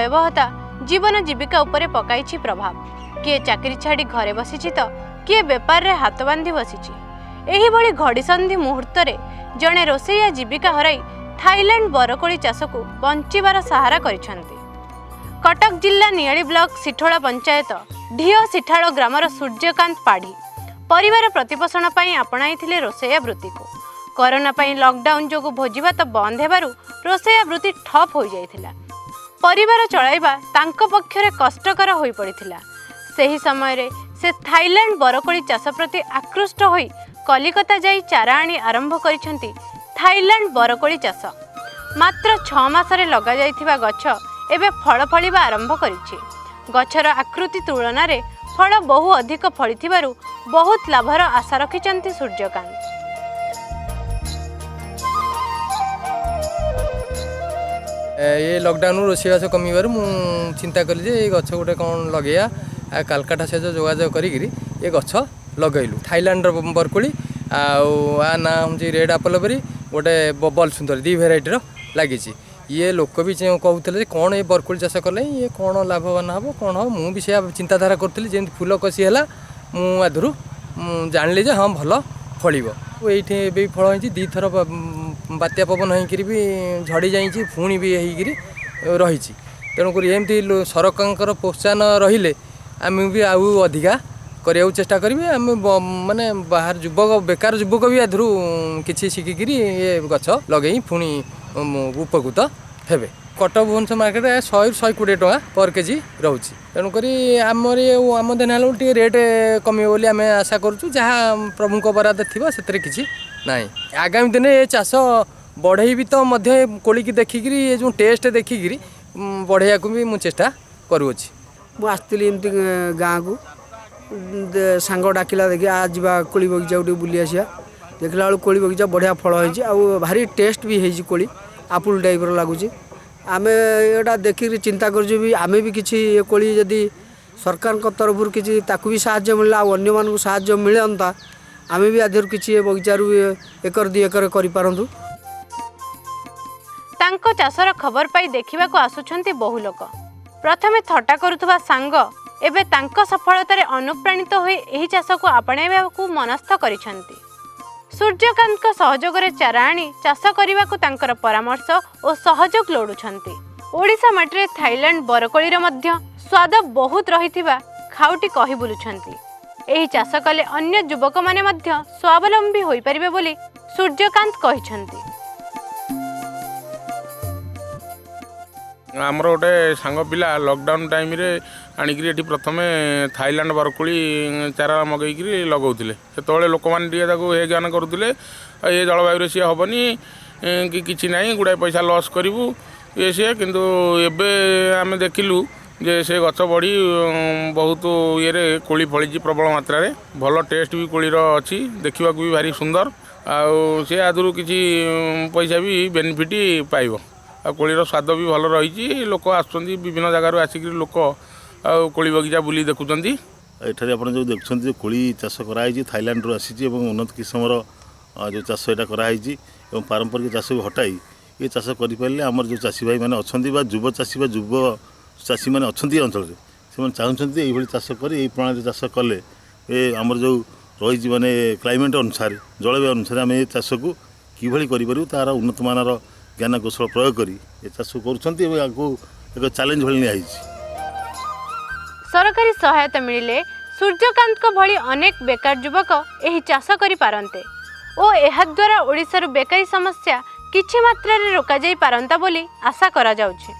भयावहता जीवन जीविका उपरे पकाई प्रभाव। किए चाकरी छाड़ी घरे बसी तो किए बेपार रे हाथ बांधी बसी। एही भली घड़ीसंधि मुहूर्त रे जड़े रोसैया जीविका हराई थाईलैंड बरकोली चाष को बंचार सहारा करिसेंती। कटक जिला नियाली ब्लॉक सिठोला पंचायत ढिओ सिठाड़ ग्रामर सूर्यकांत पाढ़ी परिवार प्रतिपोषण पर आपणाई रोसैया वृत्ति को। कोरोना पई लॉकडाउन जो भोजीभात बंद हेबारु रोसैया वृत्ति ठप हो जाइथिला। परिवार चलाइबा तांको पक्षरे कष्टकर होई पड़िथिला। सेही समय रे से थाईलैंड बरकोली चाष प्रति आकृष्ट होई कलिकता जाई चारा आनी आरंभ करिसेंती थाईलैंड बरकोली चाष। मात्र 6 मासरे लगा जाइथिबा गछ एबे फल फलिबा आरंभ करिछि। गछर आकृति तुलना रे फल बहु अधिक फलिथिबारु बहुत लाभर आशा रखिसेंती सूर्यकांत। ये लॉकडाउन रोषेबास कमिबार मु चिंता कली जे गछ गोटे कौन लगेया कालकाटा से जोगाजोग करी ये गछ लगैलु। थाईलैंड बरकोली आ ना हूँ रेड आपल परी गोटे बबल सुंदर 2 भेराइटर लगी। ये लोक भी कहते कौन ये बरकोली चाष कले ये कौन लाभवान हम कौन हम मुझे से चिंताधारा करी जमी फूल कषि है मुझे जान हाँ भल फल ये फल हो 2 थर बात्या पवन होकर भी झड़ी जाइए पुणी भी रही। तेणुक एमती सरकार प्रोत्साहन रहिले आम भी आउ अधिका करने चेष्टा करी आम माने बाहर युवक बेकार युवक भी आधु किसी शिखिक ये गछ लगे पुणी उपकृत हेबे। कटक भुवनेश्वर मार्केट 100-120 टका पर केजी रोचे। तेणुक आमर आम दिन टे रेट कमी बोली आम आशा करूँ जहाँ प्रभु बराद थी से किसी ना। आगामी दिन ये चाष बढ़े भी तो कोली की देखिकी ये जो टेस्ट देखिकी बढ़िया को भी मुझे चेष्टा करुँच। मुझे एमती गाँव को सांग डाकिला देखिए आज कोली बगीचा गोटे बुली आसा देखला बेलू कोली बगीचा बढ़िया फल हो भारी टेस्ट भी है कोली आपुल टाइप लगुच। आम एटा देखिक चिंता कर आम भी किसी कोली जदि सरकार तरफ किसी भी साहाय्य मिलला अन्य मानक साहाय्य मिलता आम भी आधर किसी बगीचारू 1-2 एकर करूँ। तांको चाषर खबर पाई देखा आसुछंती बहु लोक। प्रथमे थट्टा करुथुबा सांग एबे तांको सफलतार अनुप्राणित होई एही चाष को आपणाइबा को मनस्थ करिसेंती। सूर्यकांत सहयोग रे चारा आनी चाष करने को तांकर परामर्श और सहयोग लोड़ुछंती। ओडिशा माटीरे थाईलैंड बरकोलीर मध्य स्वाद बहुत रहिथिबा खाउटी कहि बुलुछंती। एही चाष कले अन्य युवक माने मध्य स्वावलंबी होई परिबे बोली सूर्यकांत कहिसेंती। आमर गोटे सांग पिला लॉकडाउन टाइम रे आणिकी ये प्रथमे थाईलैंड बरकोली चारा मगैकी लगौले से लोक मैंने हे ज्ञान करुले ये जलवायु सी हेनी कि किसी ना गुड़ाए पैसा लॉस करूँ ये सी किंतु एबे आम देखिलु जे से गछ बढ़ी बहुत ये कोली फली प्रबल मात्रा रे भल टेस्ट भी कोलीर अच्छी देखा भी भारी सुंदर आउ सी आदि किसी पैसा भी बेनिफिट पाइब आ कोलीर स्वाद भी भल रही। लोक आसुँच विभिन्न जगार आसिक लोक कोली बगीचा बुली देखुंत। एठारे आप जो देखुं कोली चाष कराई थाईलैंड रू आसी उन्नत किस्मर जो चाष यहाँ कराई पारंपरिक चाष को हटाई ये चाष करें आमर जो चाषी भाई मैंने अच्छा युव चाषी युव चाषी मैंने अच्छा अंचल से चाहते ये चाष कर प्रणाली चाष कले ये आमर जो रही माने क्लाइमेट अनुसार जलवायु अनुसार आम ये चाष को किभली करूँ तार उन्नत मानर ज्ञान कौशल प्रयोग करी ये चाष कर चैलेंज भाई निया। सरकारी सहायता मिले सूर्यकांत भली अनेक बेकार युवक एही चाष करि पारंते और एहा द्वारा ओडिशार बेकारी समस्या किछि मात्रा रे रोका जाई पारंता बोली आशा करा जाउछि।